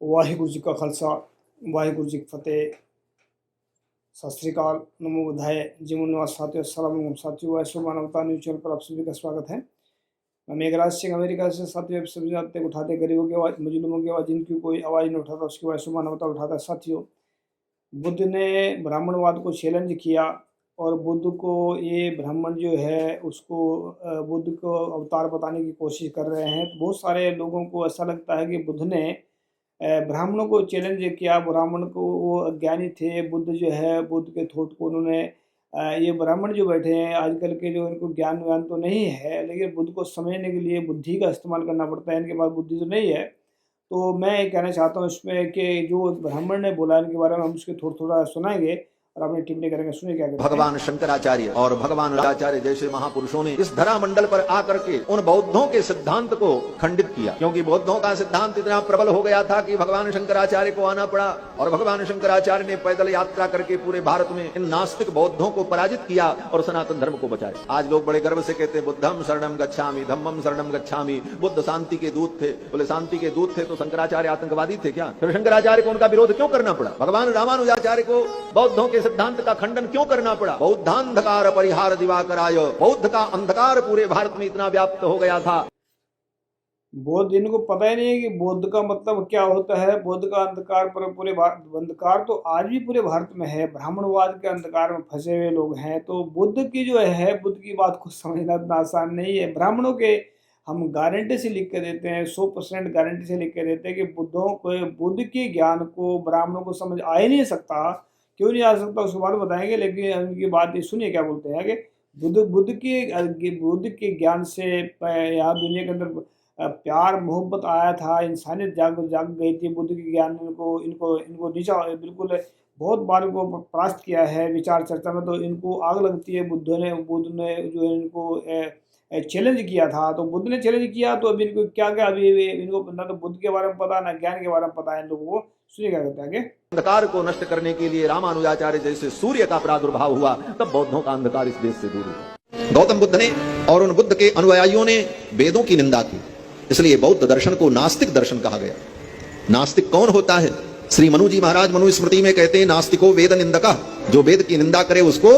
वाहिगुरु जी का खालसा वाहिगुरु जी की फतेह। सत श्रीकाल, नमो बुद्धाय। जीवन निवास साथियों, अस्सलाम वालेकुम साथियों। वैश्व मानवता न्यूज चैनल पर आप सभी का स्वागत है। मैं मेघराज सिंह अमेरिका से। साथियों, आप सभी जानते हैं, उठाते गरीबों की आवाज़, मजलूमों की आवाज़, जिनकी कोई आवाज़ नहीं उठाता उसकी वैश्व मानवता उठाता है। साथियों, बुद्ध ने ब्राह्मणवाद को चैलेंज किया और बुद्ध को ये ब्राह्मण जो है उसको बुद्ध को अवतार बताने की कोशिश कर रहे हैं। तो बहुत सारे लोगों को ऐसा लगता है कि बुद्ध ने ब्राह्मणों को चैलेंज किया। ब्राह्मण को वो अज्ञानी थे, बुद्ध जो है बुद्ध के थॉट को उन्होंने ये ब्राह्मण जो बैठे हैं आजकल के, जो इनको ज्ञान व्यान तो नहीं है, लेकिन बुद्ध को समझने के लिए बुद्धि का इस्तेमाल करना पड़ता है। इनके पास बुद्धि तो नहीं है। तो मैं ये कहना चाहता हूँ इसमें कि जो ब्राह्मण ने बोला इनके बारे में हम उसके थोड़ा सुनाएंगे और अपनी टिप्पणी करेंगे। सुनिए क्या कहते हैं। भगवान शंकराचार्य और भगवान राजाचार्य जैसे महापुरुषों ने इस धरा मंडल पर आकर के उन बौद्धों के सिद्धांत को खंडित किया, क्योंकि बौद्धों का सिद्धांत इतना प्रबल हो गया था कि भगवान शंकराचार्य को आना पड़ा और भगवान शंकराचार्य ने पैदल यात्रा करके पूरे भारत में इन नास्तिक बौद्धों को पराजित किया और सनातन धर्म को बचाया। आज लोग बड़े गर्व से कहते हैं बुद्धम शरणम गच्छामि, धम्मम शरणम गच्छामि। बुद्ध शांति के दूत थे। बोले शांति के दूत थे तो शंकराचार्य आतंकवादी थे क्या? फिर शंकराचार्य को उनका विरोध क्यों करना पड़ा? भगवान रामानुजाचार्य को बौद्धों के सिद्धांत का खंडन क्यों करना पड़ा? बौद्धांधकार परिहार दिवाकराय। बौद्ध का अंधकार पूरे भारत में इतना व्याप्त हो गया था। बौद्ध, इनको पता ही नहीं है कि बौद्ध का मतलब क्या होता है। बौद्ध का अंधकार पर पूरे भारत, अंधकार तो आज भी पूरे भारत में है। ब्राह्मणवाद के अंधकार में फंसे हुए लोग हैं। तो बुद्ध की जो है, बुद्ध की बात को समझना इतना आसान नहीं है। ब्राह्मणों के हम गारंटी से लिख के देते हैं, 100% गारंटी से लिख के देते हैं कि बुद्धों को, बुद्ध के ज्ञान को ब्राह्मणों को समझ आ ही नहीं सकता। क्यों नहीं आ सकता उसके बाद बताएंगे, लेकिन उनकी बात ये सुनिए क्या बोलते हैं कि बुद्ध के ज्ञान से यहाँ दुनिया के अंदर प्यार मोहब्बत आया था, इंसानियत जाग जाग गई थी। बुद्ध के ज्ञान ने इनको इनको इनको नीचा बिल्कुल बहुत बार इनको परास्त किया है विचार चर्चा में। तो इनको आग लगती है। बुद्ध ने जो है इनको चैलेंज किया था। तो बुद्ध ने चैलेंज किया तो अभी इनको क्या क्या, अभी इनको ना तो बुद्ध के बारे में पता ना ज्ञान के बारे में पता है इन लोगों को। सुनिए क्या कहते हैं आगे। अंधकार को नष्ट करने के लिए रामानुजाचार्य जैसे सूर्य का प्रादुर्भाव हुआ, तब बौद्धों का अंधकार इस देश से दूर हुआ। गौतम बुद्ध ने और उन बुद्ध के अनुयायियों ने वेदों की निंदा की, इसलिए बौद्ध दर्शन को नास्तिक दर्शन कहा गया। नास्तिक कौन होता है? श्री मनु जी महाराज मनुस्मृति में कहते हैं नास्तिको वेद निंदका। जो वेद की निंदा करे उसको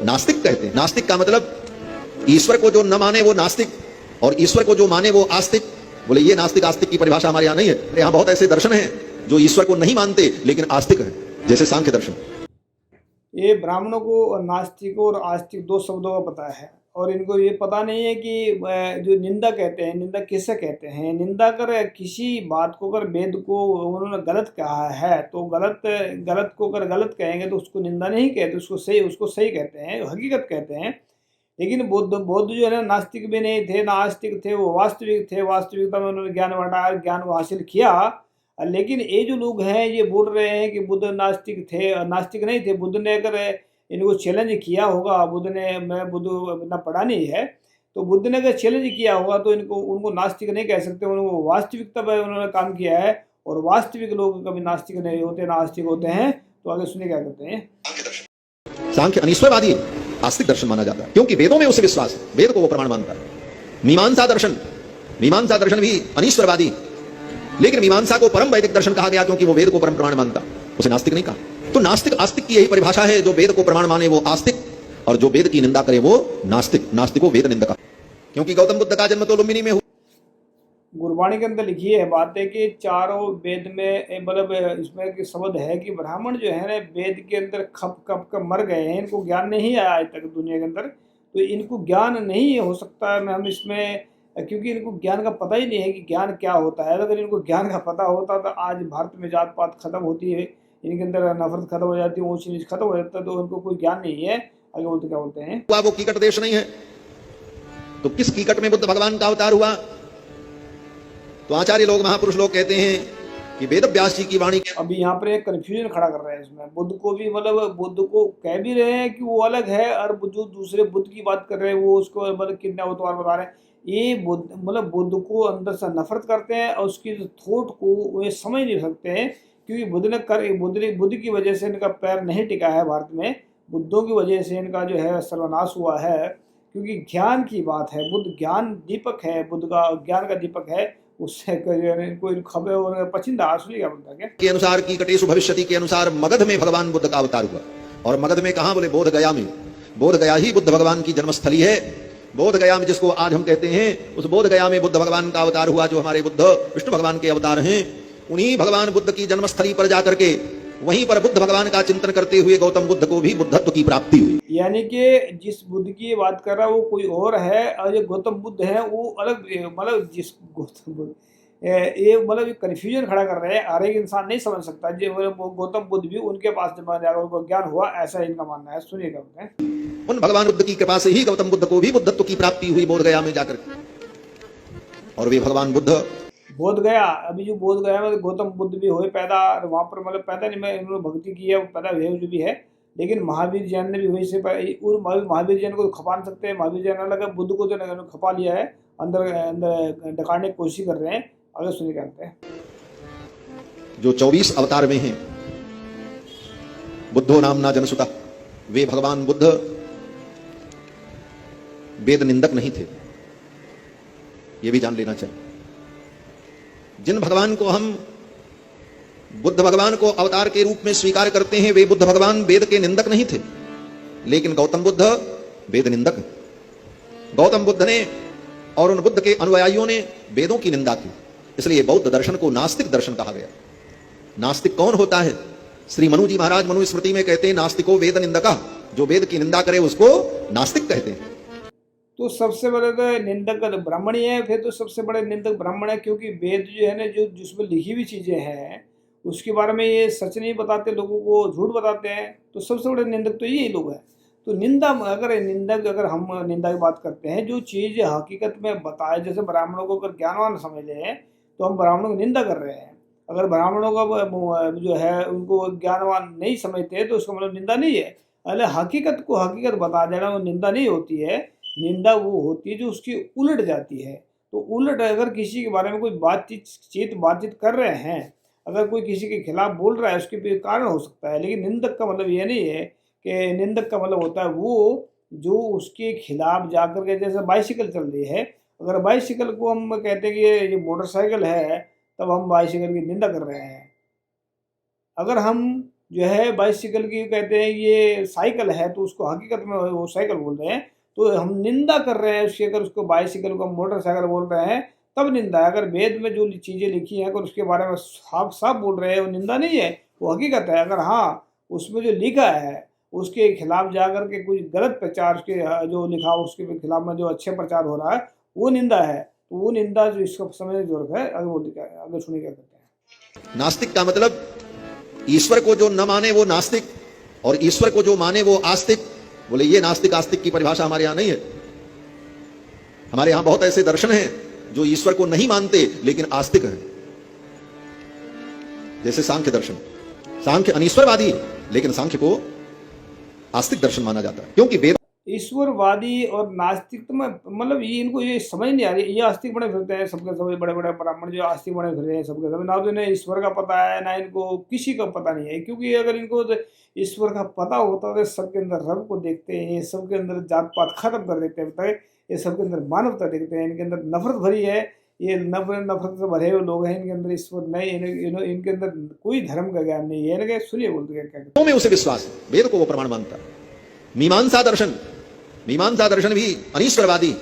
नास्तिक कहते हैं। नास्तिक का मतलब ईश्वर को जो न माने वो नास्तिक, और ईश्वर को जो माने वो आस्तिक। बोले ये नास्तिक आस्तिक की परिभाषा हमारे यहाँ नहीं है। यहाँ बहुत ऐसे दर्शन हैं जो ईश्वर को नहीं मानते लेकिन आस्तिक है, जैसे सांख्य दर्शन। ये ब्राह्मणों को नास्तिक और आस्तिक दो शब्दों का पता है, और इनको ये पता नहीं है कि जो निंदा कहते हैं, निंदा किसे कहते हैं। निंदा कर किसी बात को, अगर वेद को उन्होंने गलत कहा है तो गलत को अगर गलत कहेंगे तो उसको निंदा नहीं कहते, उसको सही कहते हैं, हकीकत कहते हैं। लेकिन बौद्ध जो है ना, नास्तिक भी नहीं थे ना आस्तिक थे, वो वास्तविक थे। वास्तविकता में उन्होंने ज्ञान बांटा, ज्ञान को हासिल किया। लेकिन ये जो लोग हैं ये बोल रहे हैं कि बुद्ध नास्तिक थे, नास्तिक नहीं थे। बुद्ध ने अगर इनको चैलेंज किया होगा, बुद्ध इतना पढ़ा नहीं है, तो बुद्ध ने अगर चैलेंज किया होगा तो उनको नास्तिक नहीं कह सकते। उनको वास्तविकता पर उन्होंने काम किया है, और वास्तविक लोग कभी नास्तिक नहीं होते, नास्तिक होते हैं। तो आगे सुनिए क्या कहते हैं। सांख्य अनिश्वरवादी आस्तिक दर्शन माना जाता है, क्योंकि वेदों में उसे विश्वास है, वेद को वो प्रमाण मानता है। मीमांसा दर्शन भी अनिश्वरवादी, लेकिन मीमांसा को परम वैदिक दर्शन कहा गया क्योंकि वो वेद को परम प्रमाण मानता, उसे नास्तिक नहीं कहा। तो नास्तिक आस्तिक की यही परिभाषा है। जो वेद को प्रमाण माने वो आस्तिक, और जो वेद की निंदा करे वो नास्तिक। नास्तिको वेद निंदका, क्योंकि गौतम बुद्ध का जन्म तो लुम्बिनी में हुआ। गुरबाणी के अंदर लिखी है बात है कि चारों वेद में, मतलब इसमें कि शब्द है कि ब्राह्मण जो है ना वेद के अंदर खप खप कर मर गए हैं। इनको ज्ञान नहीं आया आज तक दुनिया के अंदर, तो इनको ज्ञान नहीं हो सकता है। हम इसमें, क्योंकि इनको ज्ञान का पता ही नहीं है कि ज्ञान क्या होता है। अगर इनको ज्ञान का पता होता तो आज भारत में जात पात खत्म होती है, इनके अंदर नफरत खत्म हो जाती है, ऊंच नीच खत्म हो जाता है। तो उनको कोई ज्ञान नहीं है। आगे बोलते क्या बोलते हैं। वो कीकट देश नहीं है, तो किस कीकट में बुद्ध भगवान का अवतार हुआ? तो आचार्य लोग, महापुरुष लोग कहते हैं कि वेद व्यास जी की वाणी। अभी यहाँ पर एक कन्फ्यूजन खड़ा कर रहे हैं इसमें। बुद्ध को भी, मतलब बुद्ध को कह भी रहे हैं कि वो अलग है, और जो दूसरे बुद्ध की बात कर रहे हैं वो उसको मतलब कितने अवतार बता रहे हैं। ये मतलब बुद्ध को अंदर से नफरत करते हैं, और उसकी थॉट को वे समझ नहीं सकते हैं। क्योंकि बुद्ध की वजह से इनका पैर नहीं टिका है भारत में। बुद्धों की वजह से इनका जो है सर्वनाश हुआ है। क्योंकि ज्ञान की बात है, बुद्ध ज्ञान दीपक है, बुद्ध का ज्ञान का दीपक है। उससे कोई खबर और पचिंदा असली क्या बोलता क्या के अनुसार की कटेशु भविष्यति के अनुसार मगध में भगवान बुद्ध का अवतार हुआ। और मगध में कहा? बोले बोध गया में। बोध गया ही बुद्ध भगवान की जन्मस्थली है। बोध गया में, जिसको आज हम कहते हैं, उस बोध गया में बुद्ध भगवान का अवतार हुआ। जो हमारे बुद्ध विष्णु भगवान के अवतार हैं, उन्हीं भगवान बुद्ध की जन्मस्थली पर जाकर के वहीं पर बुद्ध भगवान का चिंतन करते हुए गौतम बुद्ध को भी बुद्धत्व की प्राप्ति हुई। यानी कि जिस बुद्ध की बात कर रहा है वो कोई और है, और जो गौतम बुद्ध है वो अलग। मतलब जिस गौतम बुद्ध ये मतलब कन्फ्यूजन खड़ा कर रहे हैं, हर एक इंसान नहीं समझ सकता। जो गौतम बुद्ध भी उनके पास जब उनको ज्ञान हुआ, ऐसा इनका मानना है। सुनिएगा उन भगवान बुद्ध की कृपा से ही गौतम बुद्ध को भी बुद्धत्व की प्राप्ति हुई बोध गया में जाकर। और वे भगवान बुद्ध बोध गया, अभी जो बोध गया में गौतम बुद्ध भी हुए पैदा, वहाँ पर मतलब पैदा नहीं, मैं इन्होंने भक्ति की है, वो पैदा हुए जो भी है। लेकिन महावीर जैन ने भी वही से महावीर जैन को खपा नहीं सकते। महावीर जैन अलग, बुद्ध को तो खपा लिया है, अंदर अंदर डकाने की कोशिश कर रहे हैं। आगे सुनिए क्या कहते हैं। जो 24 अवतार में हैं, बुद्धो नामना जनसुता, वे भगवान बुद्ध वेद निंदक नहीं थे, ये भी जान लेना चाहिए। जिन भगवान को हम बुद्ध भगवान को अवतार के रूप में स्वीकार करते हैं, वे बुद्ध भगवान वेद के निंदक नहीं थे। लेकिन गौतम बुद्ध वेद निंदक हैं। गौतम बुद्ध ने और उन बुद्ध के अनुयायियों ने वेदों की निंदा की, इसलिए बौद्ध दर्शन को नास्तिक दर्शन कहा गया। नास्तिक कौन होता है? श्री मनु जी महाराज मनुस्मृति में कहते हैं, नास्तिको वेद निंदका, जो वेद की निंदा करे उसको नास्तिक कहते हैं। तो सबसे बड़े तो निंदक ब्राह्मण ही है, फिर तो सबसे बड़े निंदक ब्राह्मण है, क्योंकि वेद जो है ना, जो जिसमें लिखी हुई चीजें हैं उसके बारे में ये सच नहीं बताते, लोगों को झूठ बताते हैं। तो सबसे बड़े निंदक तो यही लोग हैं। तो निंदा, अगर हम निंदा की बात करते हैं, जो चीज़ हकीकत में बताए, जैसे ब्राह्मणों को अगर ज्ञानवान समझ लें तो हम ब्राह्मणों की निंदा कर रहे हैं। अगर ब्राह्मणों का जो है उनको ज्ञानवान नहीं समझते तो उसका मतलब निंदा नहीं है। अरे हकीकत को हकीकत बता देना वो निंदा नहीं होती है। निंदा वो होती है जो उसकी उलट जाती है। तो उलट अगर किसी के बारे में कोई बातचीत कर रहे हैं, अगर कोई किसी के खिलाफ बोल रहा है, उसके भी कारण हो सकता है। लेकिन निंदक का मतलब ये नहीं है कि निंदक का मतलब होता है वो जो उसके खिलाफ जाकर के, जैसे बाइसिकल चल रही है, अगर बाइसिकल को हम कहते हैं कि ये मोटरसाइकिल है, तब हम बाइसिकल की निंदा कर रहे हैं। अगर हम जो है बाइसिकल की कहते हैं ये साइकिल है, तो उसको हकीकत में वो साइकिल बोल रहे हैं, तो हम निंदा कर रहे हैं उसकी। अगर उसको बाइसिकल को मोटरसाइकिल बोल रहे हैं तब निंदा है। अगर वेद में जो चीज़ें लिखी हैं अगर उसके बारे में साफ साफ बोल रहे हैं, वो निंदा नहीं है, वो हकीकत है। अगर हाँ उसमें जो लिखा है उसके खिलाफ जाकर के कुछ गलत प्रचार, उसके जो लिखा उसके खिलाफ में जो अच्छे प्रचार हो रहा है, वो निंदा है। तो वो निंदा जो इसको समझने की जरूरत है। आगे सुनिए क्या कहते हैं। नास्तिक का मतलब ईश्वर को जो न माने वो नास्तिक, और ईश्वर को जो माने वो आस्तिक। बोले ये नास्तिक आस्तिक की परिभाषा हमारे यहां नहीं है। हमारे यहां बहुत ऐसे दर्शन हैं जो ईश्वर को नहीं मानते लेकिन आस्तिक हैं। जैसे सांख्य दर्शन, सांख्य अनीश्वरवादी लेकिन सांख्य को आस्तिक दर्शन माना जाता है, क्योंकि वेद ईश्वरवादी और नास्तिक तो मतलब ये इनको ये समझ नहीं आ रही। ये आस्तिक बने फिरते हैं सबके सब, बड़े बड़े ब्राह्मण जो आस्तिक बने फिर रहे हैं सबके सब। ना तो इन्हें ईश्वर का पता है, ना इनको किसी का पता नहीं है। क्योंकि अगर इनको ईश्वर का पता होता तो सबके अंदर रब को देखते हैं, सबके अंदर जात पात खत्म कर देते हैं। ये सबके अंदर मानवता देखते हैं। इनके अंदर नफरत भरी है, ये नफरत से भरे हुए लोग हैं। इनके अंदर ईश्वर नहीं, इनके अंदर कोई धर्म का ज्ञान नहीं है। इनके सुनिए बोलते क्या में उसे विश्वास है, वेद को वो प्रमाण मानता है। मीमांसा दर्शन भी अनीश्वरवादी,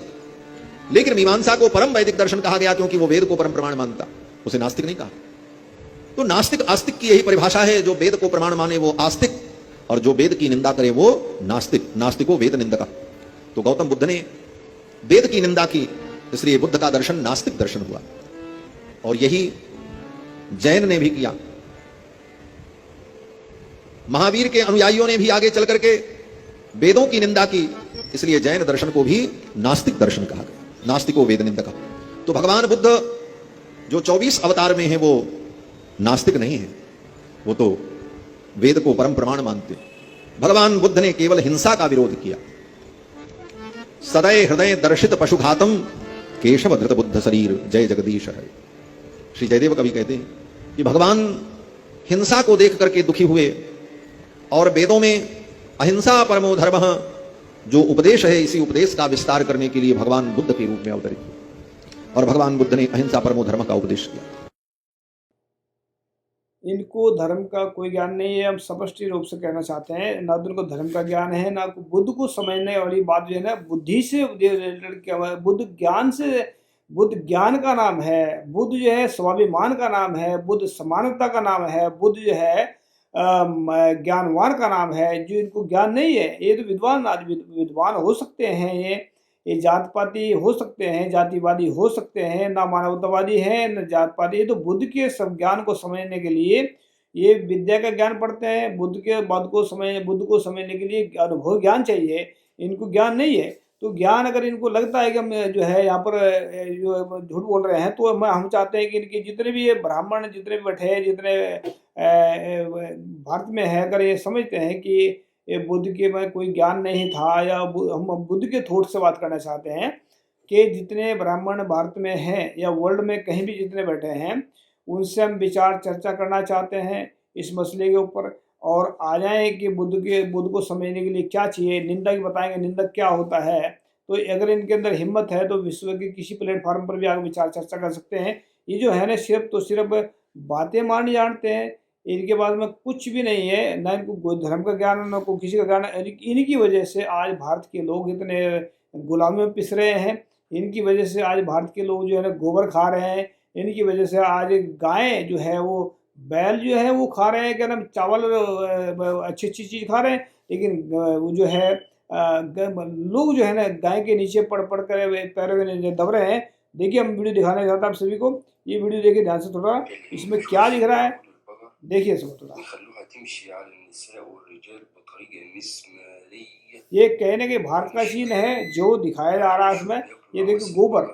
लेकिन मीमांसा को परम वैदिक दर्शन कहा गया क्योंकि वो वेद को परम प्रमाण मानता, उसे नास्तिक नहीं कहा। तो नास्तिक आस्तिक की यही परिभाषा है। जो वेद को प्रमाण माने वो आस्तिक, और जो वेद की निंदा करे वो नास्तिक। नास्तिको वेद निंदका। तो गौतम बुद्ध ने वेद की निंदा की, इसलिए बुद्ध का दर्शन नास्तिक दर्शन हुआ। और यही जैन ने भी किया। महावीर के अनुयायियों ने भी आगे चल करके वेदों की निंदा की, इसलिए जैन दर्शन को भी नास्तिक दर्शन कहा गया। नास्तिको वेद निंदका। तो भगवान बुद्ध जो 24 अवतार में है वो नास्तिक नहीं है, वो तो वेद को परम प्रमाण मानते। भगवान बुद्ध ने केवल हिंसा का विरोध किया। सदै हृदय दर्शित पशुघातम केशव धृत बुद्ध शरीर जय जगदीश है। श्री जयदेव कवि कहते हैं कि भगवान हिंसा को देख करके दुखी हुए, और वेदों में अहिंसा परमो धर्म जो उपदेश है, इसी उपदेश का विस्तार करने के लिए भगवान बुद्ध के रूप में अवतरित हुए। और भगवान बुद्ध ने अहिंसा परमो धर्म का उपदेश किया। इनको धर्म का कोई ज्ञान नहीं है, हम स्पष्ट रूप से कहना चाहते हैं। ना तो उनको धर्म का ज्ञान है, ना बुद्ध को समझने वाली बात जो है ना, बुद्धि से रिलेटेड क्या हुआ है, बुद्ध ज्ञान से, बुद्ध ज्ञान का नाम है, बुद्ध जो है स्वाभिमान का नाम है, बुद्ध समानता का नाम है, बुद्ध जो है ज्ञानवान का नाम है। जो इनको ज्ञान नहीं है, ये तो विद्वान आदमी, विद्वान हो सकते हैं, ये जातपाती हो सकते हैं, जातिवादी हो सकते हैं, ना मानवतावादी हैं, न जातपाती। ये तो बुद्ध के सब ज्ञान को समझने के लिए ये विद्या का ज्ञान पढ़ते हैं। बुद्ध के बात को समझने के लिए अनुभव ज्ञान चाहिए, इनको ज्ञान नहीं है। तो ज्ञान अगर इनको लगता है कि हम जो है यहाँ पर जो झूठ बोल रहे हैं, तो हम चाहते हैं कि इनके जितने भी ये ब्राह्मण जितने भी बैठे हैं, जितने भारत में है, अगर ये समझते हैं कि ये बुद्ध के में कोई ज्ञान नहीं था, या हम बुद्ध के थॉट से बात करना चाहते हैं कि जितने ब्राह्मण भारत में हैं या वर्ल्ड में कहीं भी जितने बैठे हैं, उनसे हम विचार चर्चा करना चाहते हैं इस मसले के ऊपर, और आ जाएँ कि बुद्ध को समझने के लिए क्या चाहिए, निंदक बताएंगे निंदक क्या होता है। तो अगर इनके अंदर हिम्मत है तो विश्व के किसी प्लेटफॉर्म पर भी आगे विचार चर्चा कर सकते हैं। ये जो है ना, सिर्फ बातें मारनी जानते हैं, इनके पास में कुछ भी नहीं है, ना इनको कोई धर्म का ज्ञान, ना कोई किसी का ज्ञान। इन्हीं वजह से आज भारत के लोग इतने गुलामी में पिस रहे हैं। इनकी वजह से आज भारत के लोग जो है ना गोबर खा रहे हैं। इनकी वजह से आज गाय जो है वो, बैल जो है वो खा रहे हैं, क्या नाम, चावल, अच्छी अच्छी चीज़ खा रहे हैं, लेकिन वो जो है लोग जो है ना गाय के नीचे पड़ कर पैरों के नीचे दब रहे हैं। देखिए, हम वीडियो दिखाना चाहता हूँ आप सभी को, ये वीडियो देखिए ध्यान से थोड़ा, इसमें क्या दिख रहा है देखिए इसको थोड़ा। ये कहने के भारत का सीन है जो दिखाया जा रहा है इसमें। ये देखो गोबर,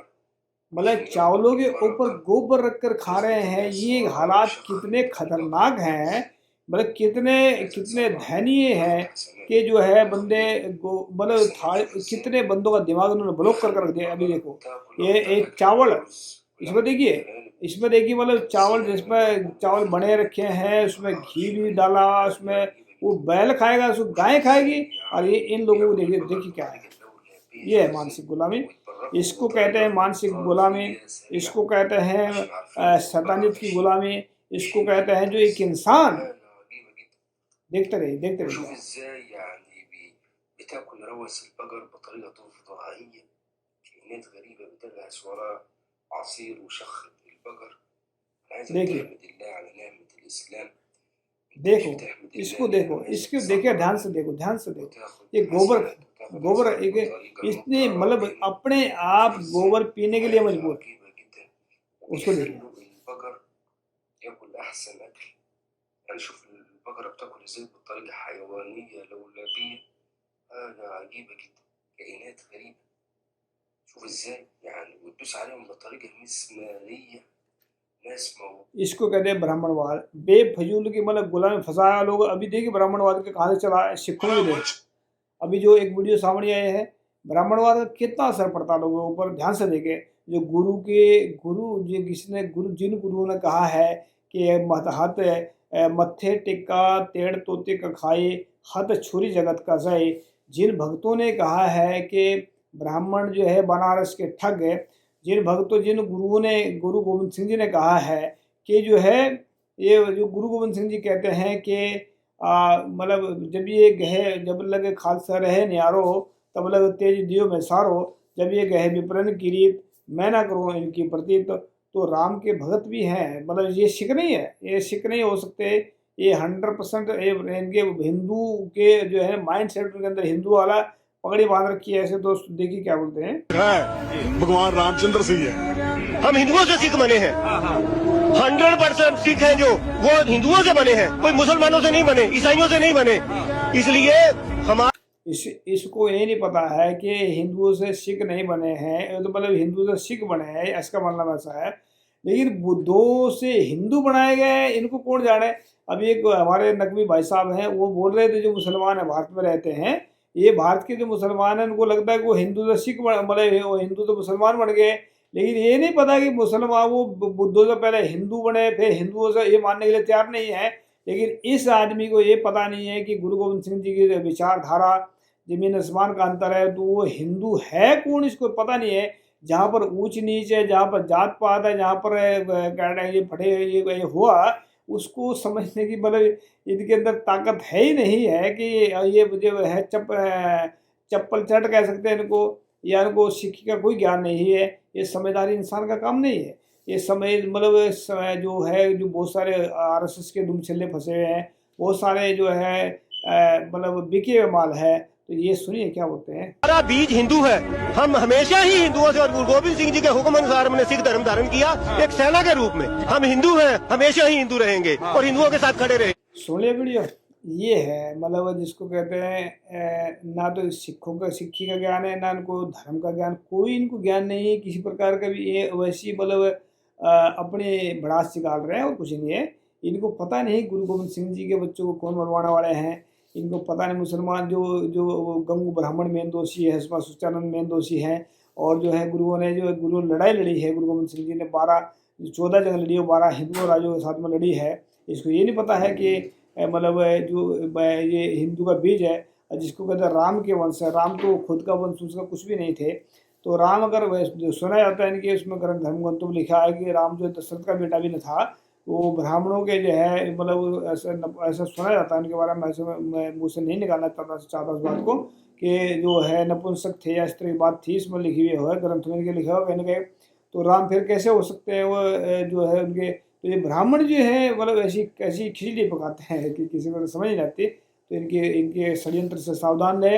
मतलब चावलों के ऊपर गोबर रखकर खा रहे हैं। ये हालात कितने खतरनाक हैं, मतलब कितने दयनीय हैं कि जो है बंदे मतलब कितने बंदों का दिमाग उन्होंने ब्लॉक कर रख दिया। अभी देखो ये एक चावल, इसमें देखिए मतलब चावल, जिसमें चावल बने रखे हैं, उसमें घी भी डाला, उसमें वो बैल खाएगा, उसको गाय खाएगी, और ये इन लोगों को देखिए क्या है। ये है मानसिक गुलामी, इसको कहते हैं मानसिक गुलामी, इसको कहते हैं शैतानियत की गुलामी, इसको कहते हैं जो एक इंसान देखते रहिए। देखिए इसको देखिए ध्यान से देखो। ये गोबर एक इतने मतलब अपने आप गोबर पीने के लिए मजबूर, उसको देखिए। इसको कहते हैं ब्राह्मणवाद, बेफजूल की मतलब गुलामी में फंसाया लोग। अभी देखिए ब्राह्मणवाद के कहाँ से चला है, सिखों में देखो। अभी जो एक वीडियो सामने आया है, ब्राह्मणवाद का कितना असर पड़ता है लोगों के ऊपर, ध्यान से देखे। जो जिन गुरुओं ने कहा है कि मत्थे टिक्का तेड़ तोते का खाए, हत छुरी जगत का जाए। जिन भक्तों ने कहा है कि ब्राह्मण जो है बनारस के ठग है, जिन गुरु गोविंद सिंह जी ने कहा है कि जो है, ये जो गुरु गोविंद सिंह जी कहते हैं कि मतलब जब लगे खालसा रहे न्यारो, तब लग तेज दियो में सारो। जब ये गहे विप्रन किरीत, मैं ना करूँ इनकी प्रतीत। तो राम के भगत भी हैं, मतलब ये सिख नहीं है, ये सिख नहीं हो सकते। ये 100% इनके हिंदू के जो है माइंड सेट के अंदर हिंदू वाला पगड़ी बांध रखी है। ऐसे दोस्त देखिए क्या बोलते हैं, भगवान रामचंद्र सिंह है। हम हिंदुओं से सिख बने हैं, 100% सिख हैं जो, वो हिंदुओं से बने हैं, कोई मुसलमानों से नहीं बने, ईसाइयों से नहीं बने। इसलिए हमारे इसको ये नहीं पता है कि हिंदुओं से सिख नहीं बने हैं, तो मतलब हिंदू से सिख बने हैं, इसका मतलब ऐसा है। लेकिन बुद्धों से हिंदू बनाए गए, इनको कौन जाने। अभी एक हमारे नकवी भाई साहब हैं, वो बोल रहे थे जो मुसलमान है भारत में रहते हैं, ये भारत के जो मुसलमान हैं उनको लगता है कि वो हिंदू से सिख मतलब वो हिंदू तो मुसलमान बन गए। लेकिन ये नहीं पता कि मुसलमान वो बुद्धों से पहले हिंदू बने, फिर हिंदुओं से ये मानने के लिए तैयार नहीं है। लेकिन इस आदमी को ये पता नहीं है कि गुरु गोविंद सिंह जी की विचारधारा जमीन आसमान का अंतर है। तो वो हिंदू है कौन, इसको पता नहीं है। जहाँ पर ऊंच नीच है, जहाँ पर जात पात है, जहाँ पर क्या है ये फटे ये हुआ, उसको समझने की मतलब इनके अंदर ताकत है ही नहीं है कि ये जो है चप्पल चट कह सकते हैं इनको, या इनको शिक्षी का कोई ज्ञान नहीं है। ये समझदारी इंसान का काम नहीं है। ये समय मतलब जो है जो बहुत सारे आरएसएस के दुमछल्ले फंसे हुए हैं, बहुत सारे जो है मतलब बिके हुए माल है। तो ये सुनिए क्या बोलते हैं। हमारा बीज हिंदू है, हम हमेशा ही हिंदुओं से और गुरु गोविंद सिंह जी के हुक्म अनुसार हमने सिख धर्म धारण किया एक सेना के रूप में। हम हिंदू हैं, हमेशा ही हिंदू रहेंगे और हिंदुओं के साथ खड़े रहे। सुन लिया वीडियो। ये है मतलब जिसको कहते हैं ना तो सिखों का सिक्खी का ज्ञान है, ना इनको धर्म का ज्ञान, कोई इनको ज्ञान नहीं है किसी प्रकार का भी। ये वैसी मतलब अपने भड़ास निकाल रहे हैं और कुछ नहीं है। इनको पता नहीं गुरु गोविंद सिंह जी के बच्चों को कौन मरवाने वाले हैं। इनको पता नहीं मुसलमान जो जो गंगू ब्राह्मण मेन दोषी है, हसमा सुचानंद मेन दोषी हैं। और जो है गुरुओं ने जो गुरु लड़ाई लड़ी है, गुरु गोविंद सिंह जी ने 14 जंग लड़ी है, 12 हिंदुओं राजों के साथ में लड़ी है। इसको ये नहीं पता है कि मतलब जो ये हिंदू का बीज है, जिसको कहते हैं राम के वंश है। राम तो खुद का वंश उसका कुछ भी नहीं थे। तो राम अगर जो सुना जाता है इनके उसमें ग्रंथ धर्म ग्रंथों में लिखा है कि राम जो दशरथ का बेटा भी न था, वो ब्राह्मणों के जो है मतलब ऐसा सुना जाता है इनके बारे में। ऐसे मैं मुँह से नहीं निकालना चाहता इस बात को कि जो है नपुंसक थे या इस तरह की बात थी, इसमें लिखी हुई है, ग्रंथ में इनके लिखा हुआ कहीं ना कहीं। तो राम फिर कैसे हो सकते हैं वो जो है उनके। तो ये ब्राह्मण जो है मतलब ऐसी खिचड़ी पकाते हैं कि किसी को समझ नहीं आती। तो इनके षड्यंत्र से सावधान रहे।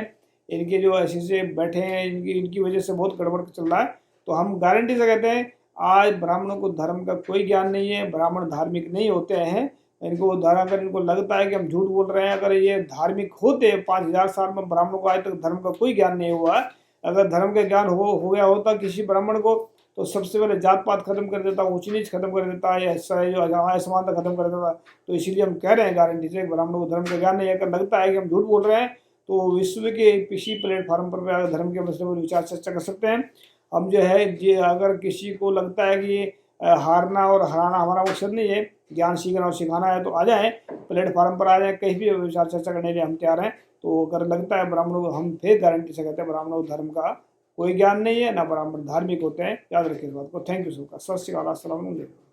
इनके जो ऐसे से बैठे हैं, इनकी वजह से बहुत गड़बड़ चल रहा है। तो हम गारंटी से कहते हैं आज ब्राह्मणों को धर्म का कोई ज्ञान नहीं है। ब्राह्मण धार्मिक नहीं होते हैं। इनको अगर इनको लगता है कि हम झूठ बोल रहे हैं, अगर ये धार्मिक होते 5000 साल में, ब्राह्मणों को आज तक धर्म का कोई ज्ञान नहीं हुआ। अगर धर्म का ज्ञान हो गया होता किसी ब्राह्मण को, तो सबसे पहले जात पात खत्म कर देता, ऊंच नीच खत्म कर देता, या जो असमानता खत्म कर देता। तो इसीलिए हम कह रहे हैं गारंटी से ब्राह्मणों को धर्म का ज्ञान नहीं है। अगर लगता है कि हम झूठ बोल रहे हैं, तो विश्व के किसी प्लेटफॉर्म पर धर्म के मसले पर विचार चर्चा कर सकते हैं। हम जो है अगर किसी को लगता है कि हारना और हराना हमारा मकसद नहीं है, ज्ञान सीखना और सिखाना है, तो आ जाएं, प्लेटफॉर्म पर आ जाएं, कहीं भी विचार चर्चा करने के लिए हम तैयार हैं। तो अगर लगता है ब्राह्मणों को, हम फिर गारंटी से कहते हैं ब्राह्मणों को धर्म का कोई ज्ञान नहीं है, ना ब्राह्मण धार्मिक होते हैं। याद रखिए इस बात को। थैंक यू सबका। सत श्री अकाल। अस्सलाम वालेकुम।